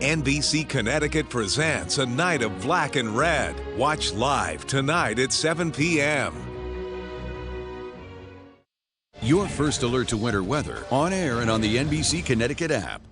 NBC Connecticut presents A Night of Black and Red. Watch live tonight at 7 p.m. Your first alert to winter weather, on air and on the NBC Connecticut app.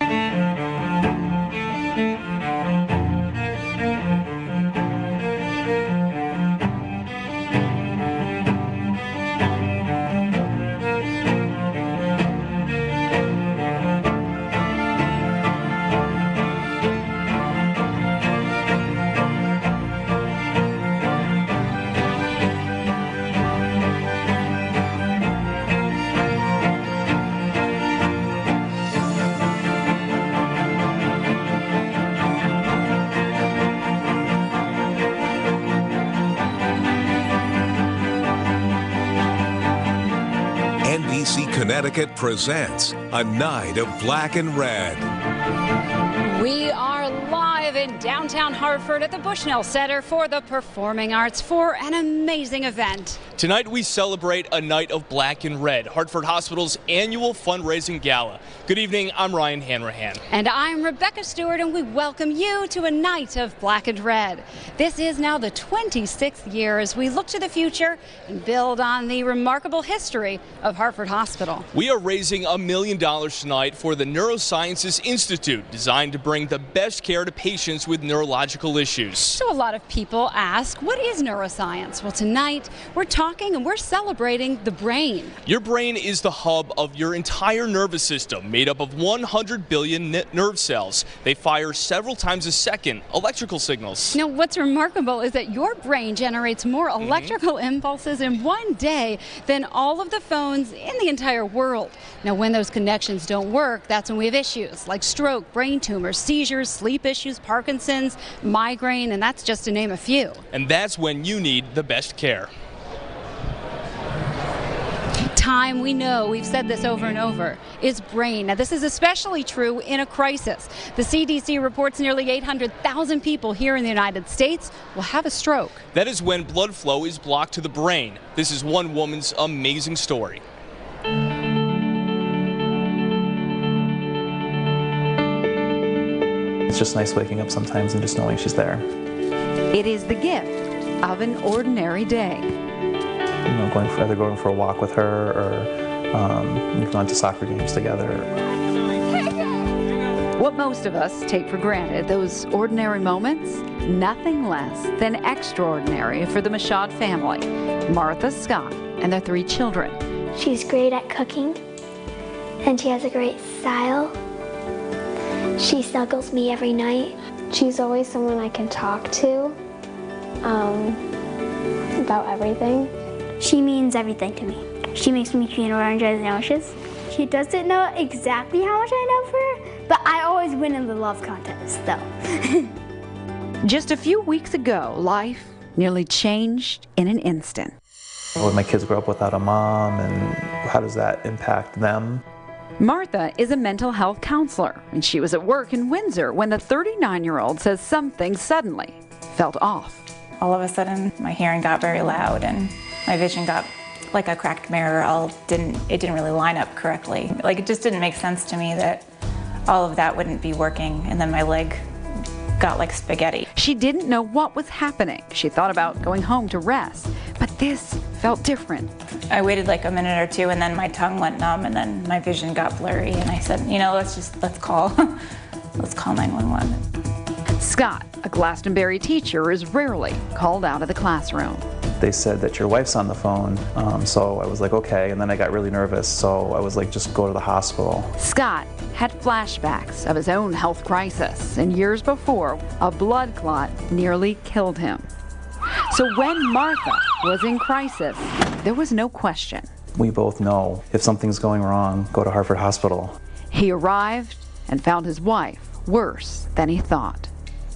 NBC Connecticut presents A Night of Black and Red. We are live in downtown Hartford at the Bushnell Center for the Performing Arts for an amazing event. Tonight we celebrate A Night of Black and Red, Hartford Hospital's annual fundraising gala. Good evening, I'm Ryan Hanrahan. And I'm Rebecca Stewart, and we welcome you to A Night of Black and Red. This is now the 26th year as we look to the future and build on the remarkable history of Hartford Hospital. We are raising $1 million tonight for the Neuroscience Institute, designed to bring the best care to patients with neurological issues. So a lot of people ask, what is neuroscience? Well, tonight we're talking and we're celebrating the brain. Your brain is the hub of your entire nervous system, made up of 100 billion nerve cells. They fire several times a second, electrical signals. Now, what's remarkable is that your brain generates more electrical impulses in one day than all of the phones in the entire world. Now, when those connections don't work, that's when we have issues like stroke, brain tumors, seizures, sleep issues, Parkinson's, migraine, and that's just to name a few. And that's when you need the best care. Time, we know, we've said this over and over, is brain. Now, this is especially true in a crisis. The CDC reports nearly 800,000 people here in the United States will have a stroke. That is when blood flow is blocked to the brain. This is one woman's amazing story. It's just nice waking up sometimes and just knowing she's there. It is the gift of an ordinary day. You know, either going for a walk with her or we've gone to soccer games together. What most of us take for granted, those ordinary moments, nothing less than extraordinary for the Michaud family, Martha, Scott, and their 3 children. She's great at cooking, and she has a great style. She snuggles me every night. She's always someone I can talk to about everything. She means everything to me. She makes me peanut butter and jelly sandwiches. She doesn't know exactly how much I love her, but I always win in the love contest, though. Just a few weeks ago, life nearly changed in an instant. When my kids grow up without a mom, and how does that impact them? Martha is a mental health counselor, and she was at work in Windsor when the 39-year-old says something suddenly felt off. All of a sudden, my hearing got very loud and my vision got like a cracked mirror. It didn't really line up correctly. Like, it just didn't make sense to me that all of that wouldn't be working, and then my leg got like spaghetti. She didn't know what was happening. She thought about going home to rest, but this felt different. I waited like a minute or two, and then my tongue went numb, and then my vision got blurry, and I said, you know, let's call 911. Scott, a Glastonbury teacher, is rarely called out of the classroom. They said that your wife's on the phone, so I was like, okay, and then I got really nervous, so I was like, just go to the hospital. Scott had flashbacks of his own health crisis, and years before, a blood clot nearly killed him. So when Martha was in crisis, there was no question. We both know if something's going wrong, go to Hartford Hospital. He arrived and found his wife worse than he thought.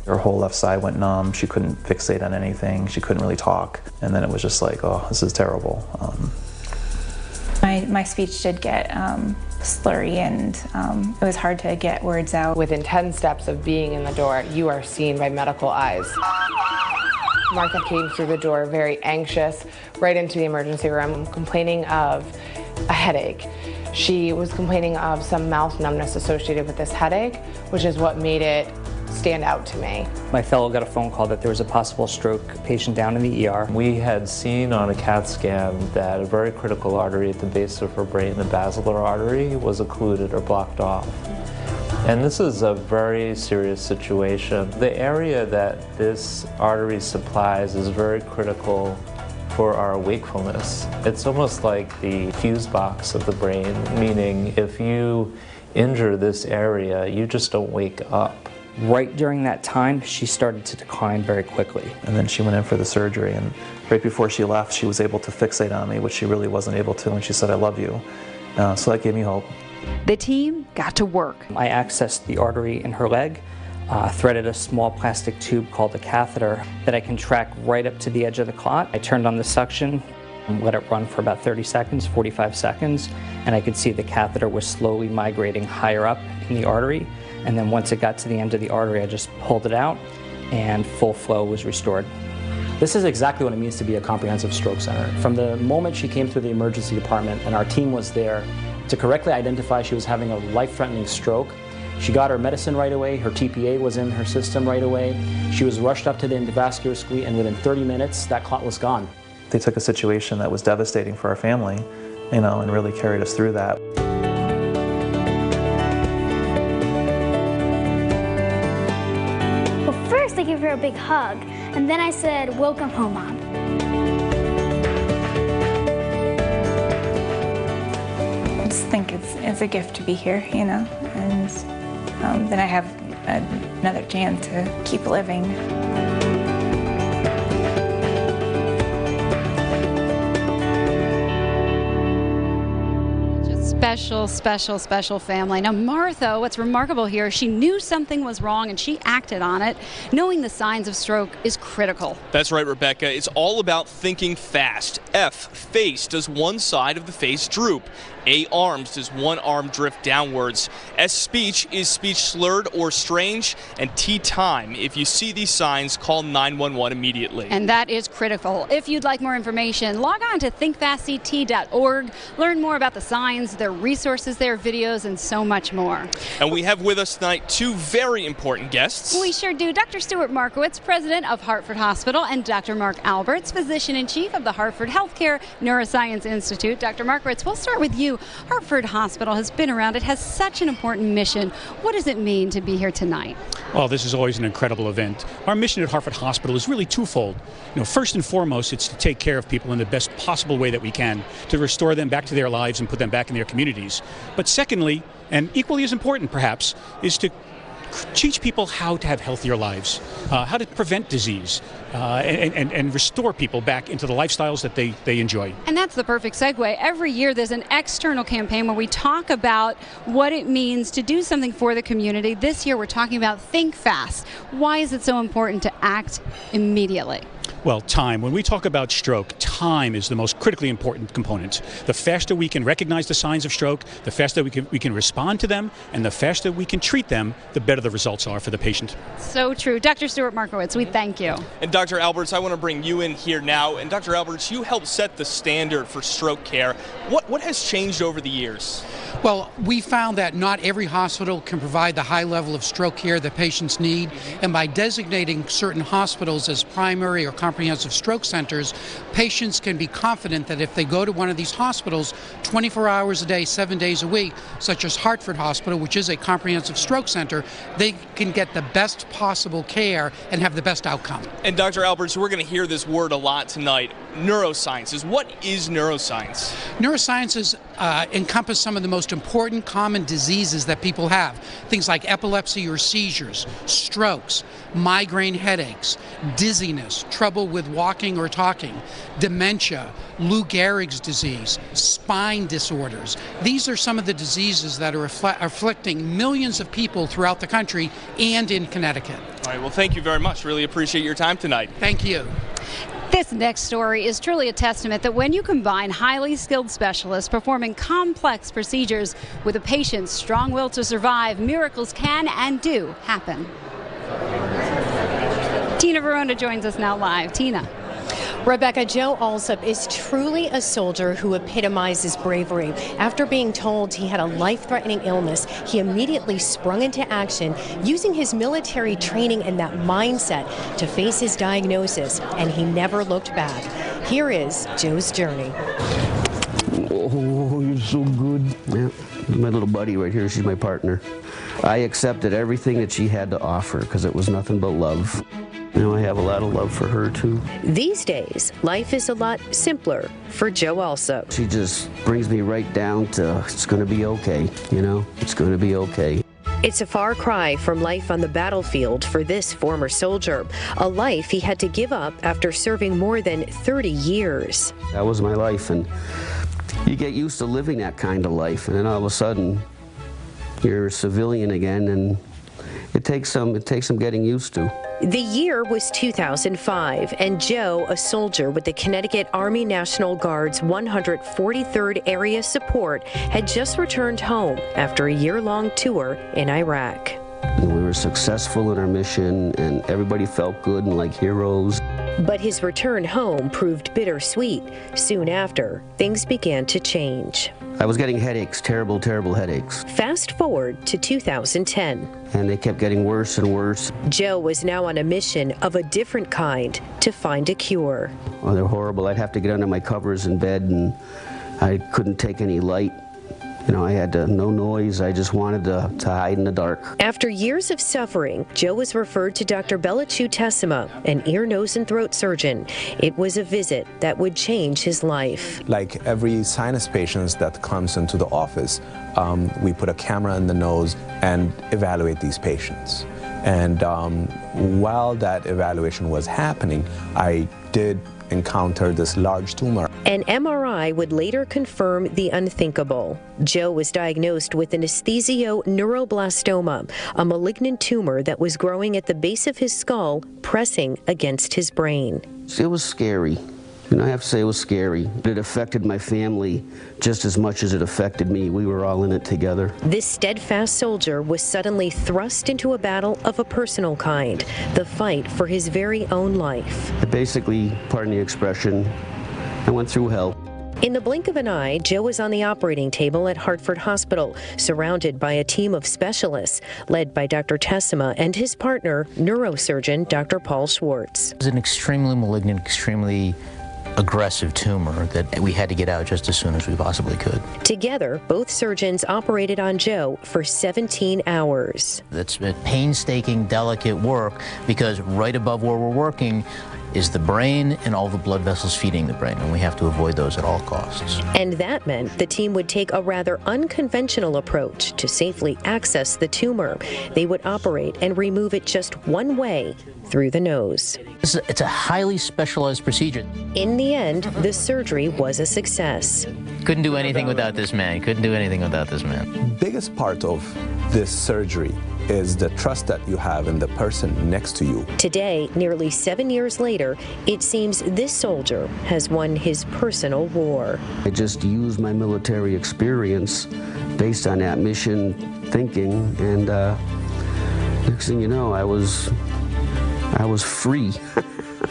Her whole left side went numb. She couldn't fixate on anything. She couldn't really talk. And then it was just like, oh, this is terrible. My speech did get slurry, and it was hard to get words out. Within 10 steps of being in the door, you are seen by medical eyes. Martha came through the door very anxious, right into the emergency room, complaining of a headache. She was complaining of some mouth numbness associated with this headache, which is what made it stand out to me. My fellow got a phone call that there was a possible stroke patient down in the ER. We had seen on a CAT scan that a very critical artery at the base of her brain, the basilar artery, was occluded or blocked off. And this is a very serious situation. The area that this artery supplies is very critical for our wakefulness. It's almost like the fuse box of the brain, meaning if you injure this area, you just don't wake up. Right during that time, she started to decline very quickly. And then she went in for the surgery, and right before she left, she was able to fixate on me, which she really wasn't able to, and she said, "I love you." So that gave me hope. The team got to work. I accessed the artery in her leg, threaded a small plastic tube called a catheter that I can track right up to the edge of the clot. I turned on the suction and let it run for about 30 seconds, 45 seconds, and I could see the catheter was slowly migrating higher up in the artery. And then once it got to the end of the artery, I just pulled it out and full flow was restored. This is exactly what it means to be a comprehensive stroke center. From the moment she came through the emergency department and our team was there to correctly identify she was having a life-threatening stroke, she got her medicine right away, her TPA was in her system right away, she was rushed up to the endovascular suite, and within 30 minutes, that clot was gone. They took a situation that was devastating for our family, and really carried us through that. Well, first I gave her a big hug, and then I said, "Welcome home, Mom." I just think it's a gift to be here, you know, and then I have another chance to keep living. Special, special, special family. Now, Martha, what's remarkable here, she knew something was wrong and she acted on it. Knowing the signs of stroke is critical. That's right, Rebecca. It's all about thinking fast. F, face, does one side of the face droop? A, arms, does one arm drift downwards? S, speech, is speech slurred or strange? And T, time. If you see these signs, call 911 immediately. And that is critical. If you'd like more information, log on to thinkfastct.org. Learn more about the signs, their resources, their videos, and so much more. And we have with us tonight two very important guests. We sure do. Dr. Stuart Markowitz, president of Hartford Hospital, and Dr. Mark Alberts, physician-in-chief of the Hartford Healthcare Neuroscience Institute. Dr. Markowitz, we'll start with you. Hartford Hospital has been around. It has such an important mission. What does it mean to be here tonight? Well, this is always an incredible event. Our mission at Hartford Hospital is really twofold. First and foremost, it's to take care of people in the best possible way that we can, to restore them back to their lives and put them back in their communities. But secondly, and equally as important perhaps, is to teach people how to have healthier lives, how to prevent disease, and restore people back into the lifestyles that they enjoy. And that's the perfect segue. Every year there's an external campaign where we talk about what it means to do something for the community. This year we're talking about Think Fast. Why is it so important to act immediately? Well, time. When we talk about stroke, time is the most critically important component. The faster we can recognize the signs of stroke, the faster we can respond to them, and the faster we can treat them, the better the results are for the patient. So true. Dr. Stuart Markowitz, we thank you. And Dr. Alberts, I want to bring you in here now. And Dr. Alberts, you helped set the standard for stroke care. What has changed over the years? Well, we found that not every hospital can provide the high level of stroke care that patients need, and by designating certain hospitals as primary or comprehensive stroke centers, patients can be confident that if they go to one of these hospitals 24 hours a day, 7 days a week, such as Hartford Hospital, which is a comprehensive stroke center, they can get the best possible care and have the best outcome. And Dr. Alberts, we're going to hear this word a lot tonight, neurosciences. What is neuroscience? Neurosciences encompass some of the most important common diseases that people have. Things like epilepsy or seizures, strokes, migraine headaches, dizziness, trouble with walking or talking, dementia, Lou Gehrig's disease, spine disorders. These are some of the diseases that are afflicting millions of people throughout the country and in Connecticut. All right, well, thank you very much. Really appreciate your time tonight. Thank you. This next story is truly a testament that when you combine highly skilled specialists performing complex procedures with a patient's strong will to survive, miracles can and do happen. Tina Verona joins us now live. Tina. Rebecca, Joe Alsop is truly a soldier who epitomizes bravery. After being told he had a life-threatening illness, he immediately sprung into action, using his military training and that mindset to face his diagnosis, and he never looked back. Here is Joe's journey. Oh, you're so good. Yeah, my little buddy right here, she's my partner. I accepted everything that she had to offer because it was nothing but love. You know, I have a lot of love for her too. These days, life is a lot simpler for Joe Alsop. She just brings me right down to, it's going to be okay, you know, it's going to be okay. It's a far cry from life on the battlefield for this former soldier, a life he had to give up after serving more than 30 years. That was my life, and you get used to living that kind of life, and then all of a sudden you're a civilian again, and it takes some getting used to. The year was 2005, and Joe, a soldier with the Connecticut Army National Guard's 143rd Area Support, had just returned home after a year-long tour in Iraq. And we were successful in our mission, and everybody felt good and like heroes. But his return home proved bittersweet. Soon after, things began to change. I was getting headaches, terrible, terrible headaches. Fast forward to 2010. And they kept getting worse and worse. Joe was now on a mission of a different kind to find a cure. Oh, they're horrible. I'd have to get under my covers in bed, and I couldn't take any light. You know, I had no noise. I just wanted to hide in the dark. After years of suffering, Joe was referred to Dr. Belichu Tessima, an ear, nose, and throat surgeon. It was a visit that would change his life. Like every sinus patient that comes into the office, we put a camera in the nose and evaluate these patients. And while that evaluation was happening, I did encounter this large tumor. An MRI would later confirm the unthinkable. Joe was diagnosed with anesthesio-neuroblastoma, a malignant tumor that was growing at the base of his skull, pressing against his brain. It was scary. You know, I have to say it was scary. It affected my family just as much as it affected me. We were all in it together. This steadfast soldier was suddenly thrust into a battle of a personal kind, the fight for his very own life. Basically, pardon the expression, I went through hell. In the blink of an eye, Joe was on the operating table at Hartford Hospital, surrounded by a team of specialists, led by Dr. Tessima and his partner, neurosurgeon Dr. Paul Schwartz. It was an extremely malignant, extremely aggressive tumor that we had to get out just as soon as we possibly could. Together, both surgeons operated on Joe for 17 hours. That's painstaking, delicate work because right above where we're working is the brain and all the blood vessels feeding the brain, and we have to avoid those at all costs. And that meant the team would take a rather unconventional approach to safely access the tumor. They would operate and remove it just one way, through the nose. It's a highly specialized procedure. In the end, the surgery was a success. Couldn't do anything without this man. Couldn't do anything without this man. Biggest part of this surgery is the trust that you have in the person next to you. Today, nearly 7 years later, it seems this soldier has won his personal war. I just used my military experience based on that mission thinking, and next thing you know, I was free.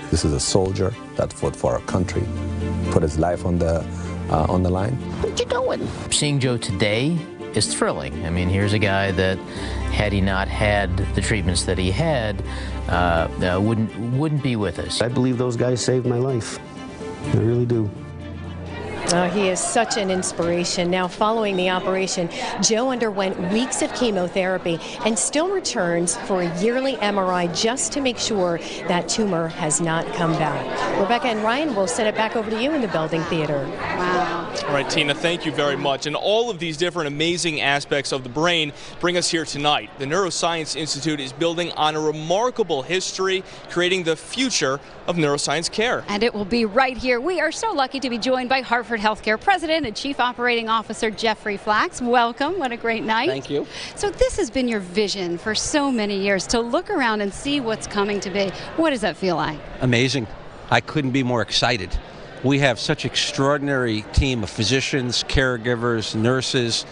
This is a soldier that fought for our country, put his life on the line. What you doing? Seeing Joe today is thrilling. I mean, here's a guy that, had he not had the treatments that he had, wouldn't be with us. I believe those guys saved my life. I really do. Oh, he is such an inspiration. Now, following the operation, Joe underwent weeks of chemotherapy and still returns for a yearly MRI just to make sure that tumor has not come back. Rebecca and Ryan, will send it back over to you in the Belding Theater. Wow. All right, Tina, thank you very much. And all of these different amazing aspects of the brain bring us here tonight. The Neuroscience Institute is building on a remarkable history, creating the future of neuroscience care. And it will be right here. We are so lucky to be joined by Hartford Healthcare President and Chief Operating Officer Jeffrey Flax. Welcome. What a great night. Thank you. So this has been your vision for so many years, to look around and see what's coming to be. What does that feel like? Amazing. I couldn't be more excited. We have such an extraordinary team of physicians, caregivers, nurses,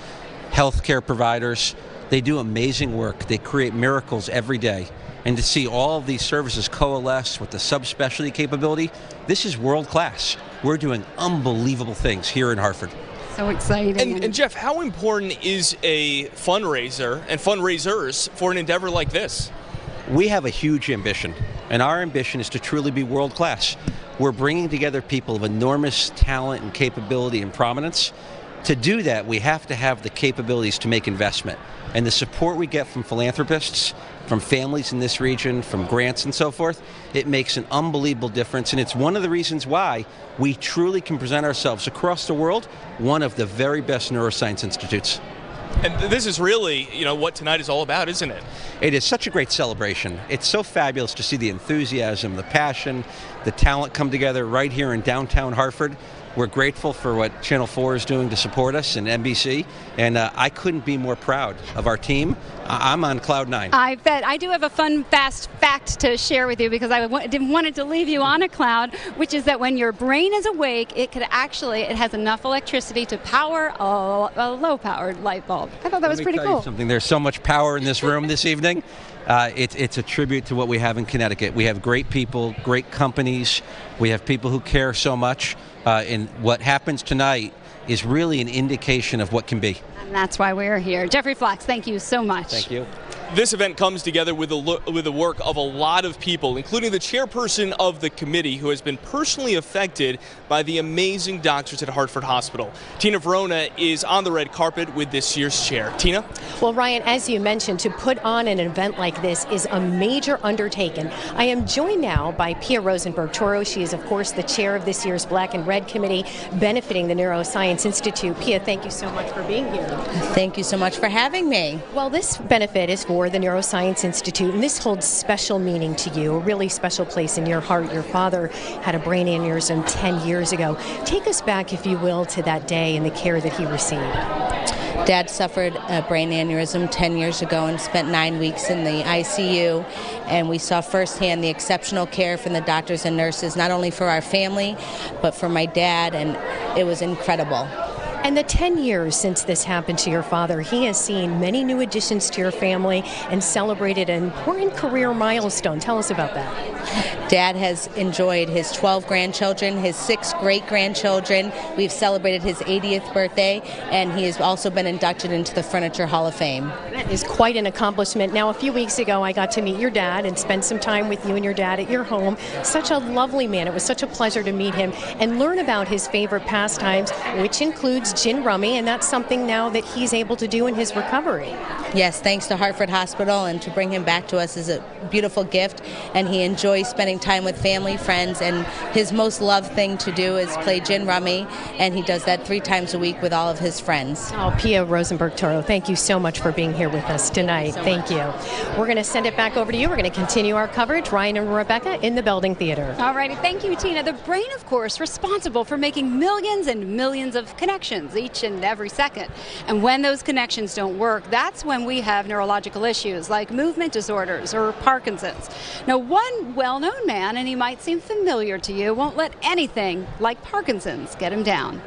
healthcare providers They do amazing work. They create miracles every day. And to see all of these services coalesce with the subspecialty capability, this is world class. We're doing unbelievable things here in Hartford. So exciting. And Jeff, how important is a fundraiser and fundraisers for an endeavor like this? We have a huge ambition, and our ambition is to truly be world class. We're bringing together people of enormous talent and capability and prominence. To do that, we have to have the capabilities to make investment. And the support we get from philanthropists, from families in this region, from grants and so forth, it makes an unbelievable difference. And it's one of the reasons why we truly can present ourselves across the world one of the very best neuroscience institutes. And this is really, what tonight is all about, isn't it? It is such a great celebration. It's so fabulous to see the enthusiasm, the passion, the talent come together right here in downtown Hartford. We're grateful for what Channel 4 is doing to support us and NBC, and I couldn't be more proud of our team. I'm on cloud nine. I bet. I do have a fun, fast fact to share with you because I didn't want it to leave you on a cloud, which is that when your brain is awake, it has enough electricity to power a low-powered light bulb. I thought that was pretty cool. Let me tell you something. There's so much power in this room this evening. It's a tribute to what we have in Connecticut. We have great people, great companies. We have people who care so much. And what happens tonight is really an indication of what can be. And that's why we're here. Jeffrey Flax, thank you so much. Thank you. This event comes together with the work of a lot of people, including the chairperson of the committee who has been personally affected by the amazing doctors at Hartford Hospital. Tina Verona is on the red carpet with this year's chair. Tina? Well, Ryan, as you mentioned, to put on an event like this is a major undertaking. I am joined now by Pia Rosenberg-Toro. She is, of course, the chair of this year's Black and Red Committee benefiting the Neuroscience Institute. Pia, thank you so much for being here. Thank you so much for having me. Well, this benefit is for the Neuroscience Institute, and this holds special meaning to you, a really special place in your heart. Your father had a brain aneurysm 10 years ago. Take us back, if you will, to that day and the care that he received. Dad suffered a brain aneurysm 10 years ago and spent 9 weeks in the ICU, and we saw firsthand the exceptional care from the doctors and nurses, not only for our family, but for my dad, and it was incredible. And the 10 years since this happened to your father, he has seen many new additions to your family and celebrated an important career milestone. Tell us about that. Dad has enjoyed his 12 grandchildren, his 6 great-grandchildren. We've celebrated his 80th birthday, and he has also been inducted into the Furniture Hall of Fame. That is quite an accomplishment. Now, a few weeks ago, I got to meet your dad and spend some time with you and your dad at your home. Such a lovely man. It was such a pleasure to meet him and learn about his favorite pastimes, which includes gin rummy, and that's something now that he's able to do in his recovery. Yes, thanks to Hartford Hospital, and to bring him back to us is a beautiful gift, and he enjoys spending time with family, friends, and his most loved thing to do is play gin rummy, and he does that 3 times a week with all of his friends. Oh, Pia Rosenberg-Toro, thank you so much for being here with us tonight. Thank you. We're going to send it back over to you. We're going to continue our coverage. Ryan and Rebecca in the Belding Theater. All righty. Thank you, Tina. The brain, of course, responsible for making millions and millions of connections each and every second. And when those connections don't work, that's when we have neurological issues like movement disorders or Parkinson's. Now, one well-known man, and he might seem familiar to you, won't let anything like Parkinson's get him down.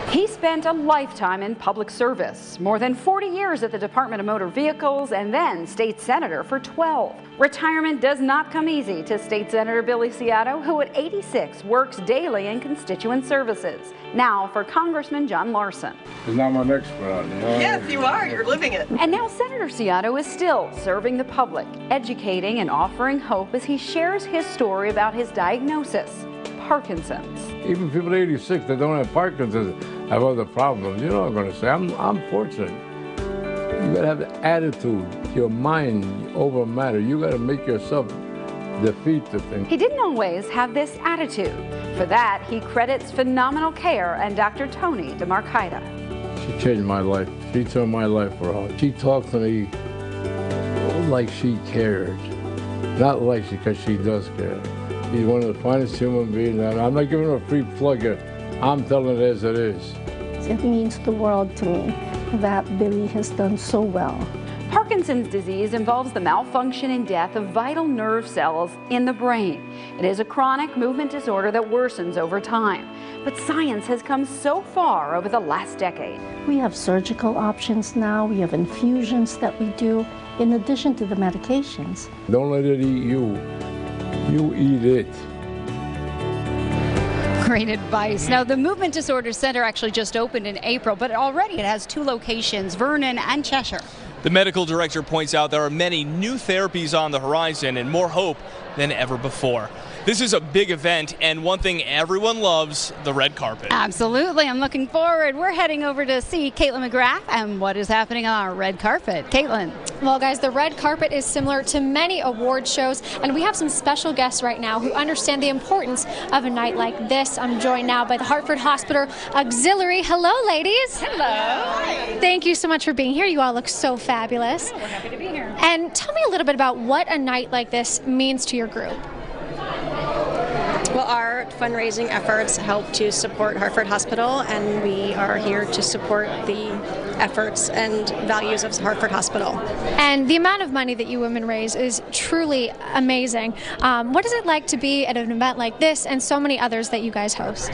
He spent a lifetime in public service, more than 40 years at the Department of Motor Vehicles, and then state senator for 12. Retirement does not come easy to State Senator Billy Seato, who at 86 works daily in constituent services. Now for Congressman John Larson. It's not my next spot. Yes, you are. You're living it. And now Senator Seato is still serving the public, educating and offering hope as he shares his story about his diagnosis, Parkinson's. Even people at 86 that don't have Parkinson's have other problems. You know what I'm going to say? I'm fortunate. You got to have the attitude, your mind over matter. You got to make yourself defeat the thing. He didn't always have this attitude. For that, he credits phenomenal care and Dr. Tony DeMarcida. She changed my life. She turned my life around. She talked to me like she cared, not like because she does care. She's one of the finest human beings, and I'm not giving her a free plug here. I'm telling it as it is. It means the world to me that Billy has done so well. Parkinson's disease involves the malfunction and death of vital nerve cells in the brain. It is a chronic movement disorder that worsens over time. But science has come so far over the last decade. We have surgical options now. We have infusions that we do in addition to the medications. Don't let it eat you. You eat it. Great advice. Now, the Movement Disorder Center actually just opened in April, but already it has 2 locations, Vernon and Cheshire. The medical director points out there are many new therapies on the horizon and more hope than ever before. This is a big event, and one thing everyone loves, the red carpet. Absolutely. I'm looking forward. We're heading over to see Caitlin McGrath and what is happening on our red carpet. Caitlin. Well, guys, the red carpet is similar to many award shows, and we have some special guests right now who understand the importance of a night like this. I'm joined now by the Hartford Hospital Auxiliary. Hello, ladies. Hello. Hi. Thank you so much for being here. You all look so fabulous. Oh, we're happy to be here. And tell me a little bit about what a night like this means to your group. Well, our fundraising efforts help to support Hartford Hospital, and we are here to support the efforts and values of Hartford Hospital. And the amount of money that you women raise is truly amazing. What is it like to be at an event like this and so many others that you guys host?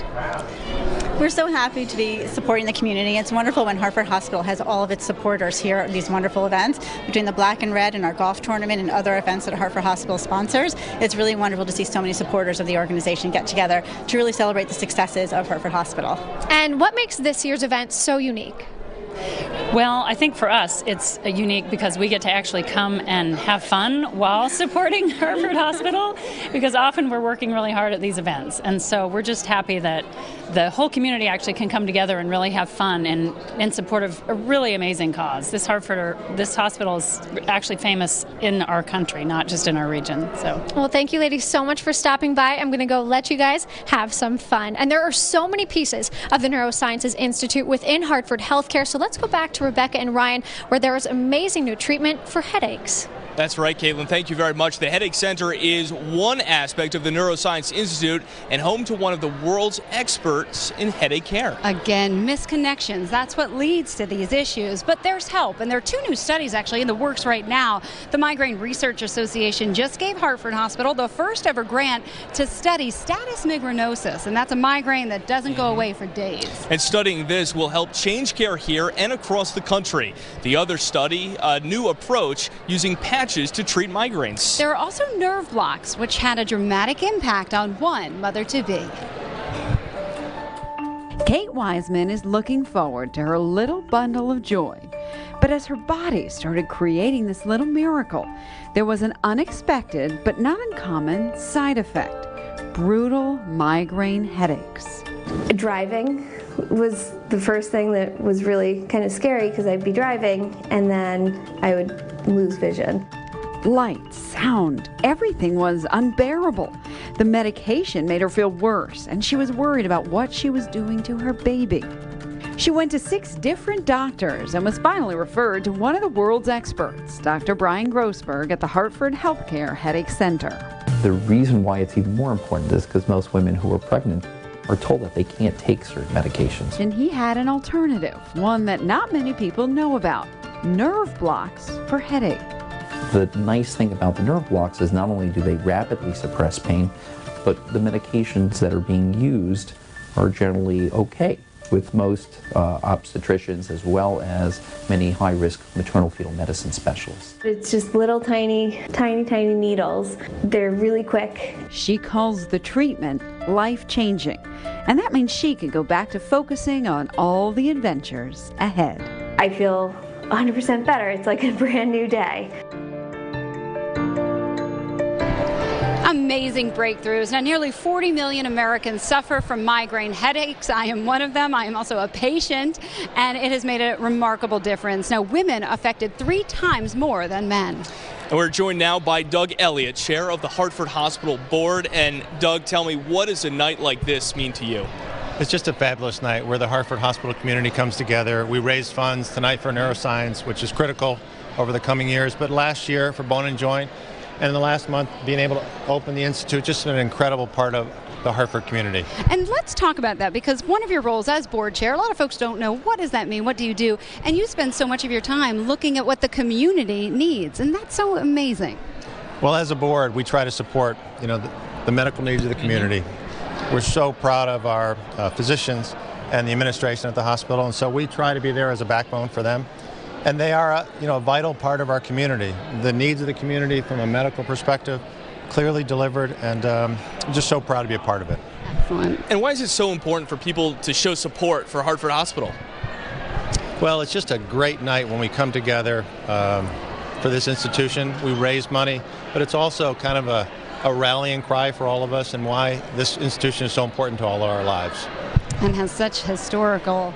We're so happy to be supporting the community. It's wonderful when Hartford Hospital has all of its supporters here at these wonderful events. Between the Black and Red and our golf tournament and other events that Hartford Hospital sponsors, it's really wonderful to see so many supporters of the organization get together to really celebrate the successes of Hartford Hospital. And what makes this year's event so unique? Well, I think for us it's unique because we get to actually come and have fun while supporting Hartford Hospital, because often we're working really hard at these events. And so we're just happy that the whole community actually can come together and really have fun in support of a really amazing cause. This hospital is actually famous in our country, not just in our region. So, well, thank you ladies so much for stopping by. I'm going to go let you guys have some fun. And there are so many pieces of the Neuroscience Institute within Hartford Healthcare. So let's go back to Rebecca and Ryan, where there is amazing new treatment for headaches. That's right, Caitlin. Thank you very much. The Headache Center is one aspect of the Neuroscience Institute and home to one of the world's experts in headache care. Again, misconnections. That's what leads to these issues. But there's help, and there are 2 new studies actually in the works right now. The Migraine Research Association just gave Hartford Hospital the first ever grant to study status migrainosus, and that's a migraine that doesn't go away for days. And studying this will help change care here and across the country. The other study, a new approach using patches to treat migraines. There are also nerve blocks, which had a dramatic impact on one mother-to-be. Kate Wiseman is looking forward to her little bundle of joy. But as her body started creating this little miracle, there was an unexpected but not uncommon side effect: brutal migraine headaches. Driving was the first thing that was really kind of scary, because I'd be driving and then I would lose vision. Light, sound, everything was unbearable. The medication made her feel worse, and she was worried about what she was doing to her baby. She went to 6 different doctors and was finally referred to one of the world's experts, Dr. Brian Grossberg at the Hartford Healthcare Headache Center. The reason why it's even more important is because most women who are pregnant are told that they can't take certain medications. And he had an alternative, one that not many people know about: nerve blocks for headache. The nice thing about the nerve blocks is not only do they rapidly suppress pain, but the medications that are being used are generally okay with most obstetricians, as well as many high-risk maternal-fetal medicine specialists. It's just little tiny needles. They're really quick. She calls the treatment life-changing, and that means she can go back to focusing on all the adventures ahead. I feel 100% better. It's like a brand new day. Amazing breakthroughs. Now, nearly 40 million Americans suffer from migraine headaches. I am one of them. I am also a patient, and it has made a remarkable difference. Now, women affected 3 times more than men. And we're joined now by Doug Elliott, chair of the Hartford Hospital Board. And Doug, tell me, what does a night like this mean to you? It's just a fabulous night where the Hartford Hospital community comes together. We raise funds tonight for neuroscience, which is critical over the coming years, but last year for bone and joint, and in the last month being able to open the Institute, just an incredible part of the Hartford community. And let's talk about that, because one of your roles as board chair, a lot of folks don't know, what does that mean? What do you do? And you spend so much of your time looking at what the community needs, and that's so amazing. Well, as a board, we try to support, the medical needs of the community. We're so proud of our physicians and the administration at the hospital, and so we try to be there as a backbone for them. And they are, a vital part of our community. The needs of the community from a medical perspective, clearly delivered, and I'm just so proud to be a part of it. Excellent. And why is it so important for people to show support for Hartford Hospital? Well, it's just a great night when we come together for this institution. We raise money, but it's also kind of a rallying cry for all of us and why this institution is so important to all of our lives. And has such historical.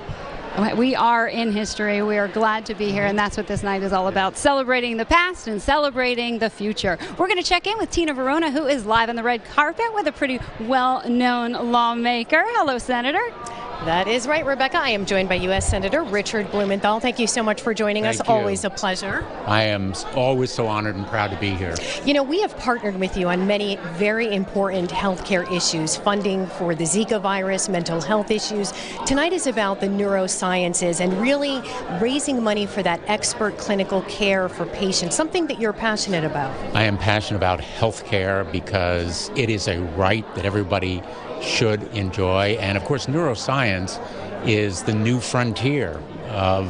We are in history. We are glad to be here, and that's what this night is all about, celebrating the past and celebrating the future. We're going to check in with Tina Verona, who is live on the red carpet with a pretty well-known lawmaker. Hello, Senator. That is right, Rebecca. I am joined by U.S. Senator Richard Blumenthal. Thank you so much for joining us. Always a pleasure. I am always so honored and proud to be here. We have partnered with you on many very important healthcare issues, funding for the Zika virus, mental health issues. Tonight is about the neurosciences and really raising money for that expert clinical care for patients, something that you're passionate about. I am passionate about healthcare because it is a right that everybody should enjoy. And of course, neuroscience is the new frontier of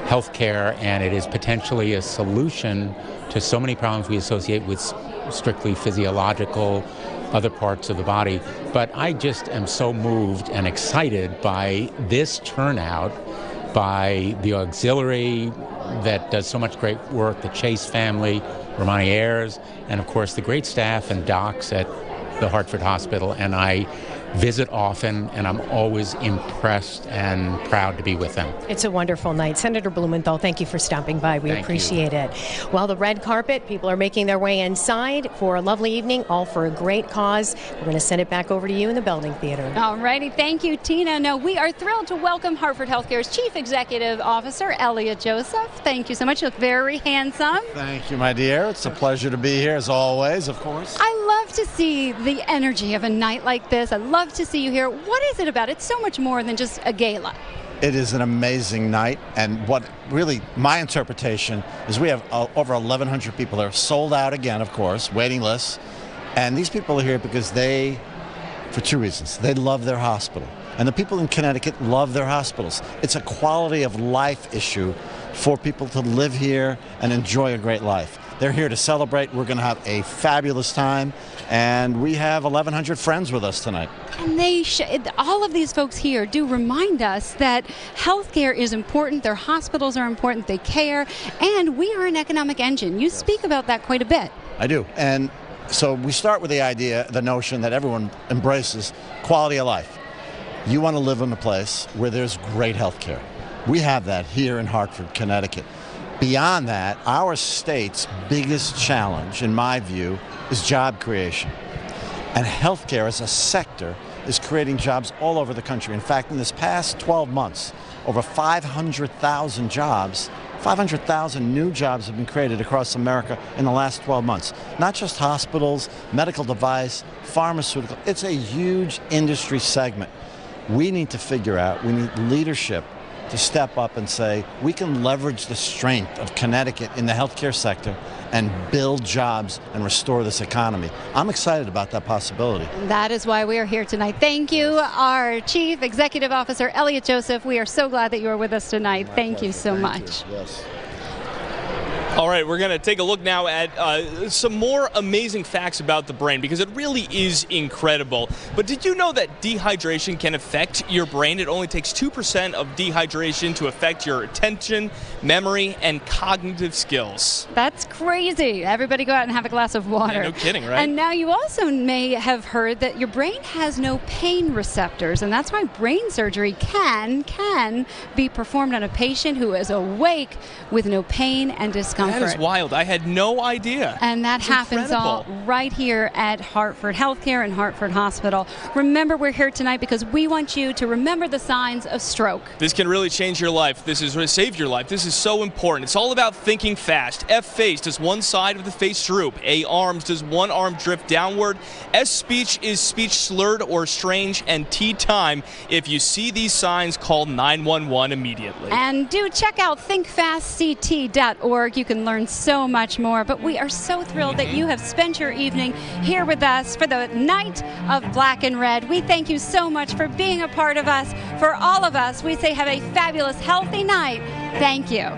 healthcare, and it is potentially a solution to so many problems we associate with strictly physiological other parts of the body. But I just am so moved and excited by this turnout, by the auxiliary that does so much great work, the Chase family, Romani Ayers, and of course the great staff and docs at the Hartford Hospital, and I visit often, and I'm always impressed and proud to be with them. It's a wonderful night. Senator Blumenthal, thank you for stopping by. We appreciate it. Well, the red carpet, people are making their way inside for a lovely evening, all for a great cause. We're going to send it back over to you in the Belding Theater. All righty. Thank you, Tina. Now, we are thrilled to welcome Hartford Healthcare's Chief Executive Officer, Elliot Joseph. Thank you so much. You look very handsome. Thank you, my dear. It's a pleasure to be here, as always, of course. I love to see the energy of a night like this. I love to see you here. What is it about? It's so much more than just a gala. It is an amazing night, and what really my interpretation is we have over 1,100 people there, sold out again, of course, waiting lists, and these people are here because for two reasons. They love their hospital, and the people in Connecticut love their hospitals. It's a quality of life issue for people to live here and enjoy a great life. They're here to celebrate. We're going to have a fabulous time, and we have 1,100 friends with us tonight. And all of these folks here do remind us that healthcare is important, their hospitals are important, they care, and we are an economic engine. You speak about that quite a bit. I do, and so we start with the notion that everyone embraces quality of life. You want to live in a place where there's great healthcare. We have that here in Hartford, Connecticut. Beyond that, our state's biggest challenge, in my view, is job creation. And healthcare as a sector is creating jobs all over the country. In fact, in this past 12 months, over 500,000 jobs, 500,000 new jobs have been created across America in the last 12 months. Not just hospitals, medical device, pharmaceutical. It's a huge industry segment. We need to figure out, we need leadership to step up and say, we can leverage the strength of Connecticut in the healthcare sector and build jobs and restore this economy. I'm excited about that possibility. That is why we are here tonight. Thank you, our Chief Executive Officer, Elliot Joseph. We are so glad that you are with us tonight. Thank you so much. Yes. All right, we're going to take a look now at some more amazing facts about the brain, because it really is incredible. But did you know that dehydration can affect your brain? It only takes 2% of dehydration to affect your attention, memory, and cognitive skills. That's crazy. Everybody go out and have a glass of water. Yeah, no kidding, right? And now you also may have heard that your brain has no pain receptors, and that's why brain surgery can be performed on a patient who is awake with no pain and discomfort. Hartford. That is wild. I had no idea. And that happens all right here at Hartford Healthcare and Hartford Hospital. Remember, we're here tonight because we want you to remember the signs of stroke. This can really change your life. This is going to save your life. This is so important. It's all about thinking fast. F.A.S.T does one side of the face droop. A-arms does one arm drift downward. S-speech is speech slurred or strange. And T-time, if you see these signs, call 911 immediately. And do check out thinkfastct.org. You can learn so much more. But we are so thrilled that you have spent your evening here with us for the night of Black and Red. We thank you so much for being a part of us. For all of us, we say have a fabulous, healthy night. Thank you.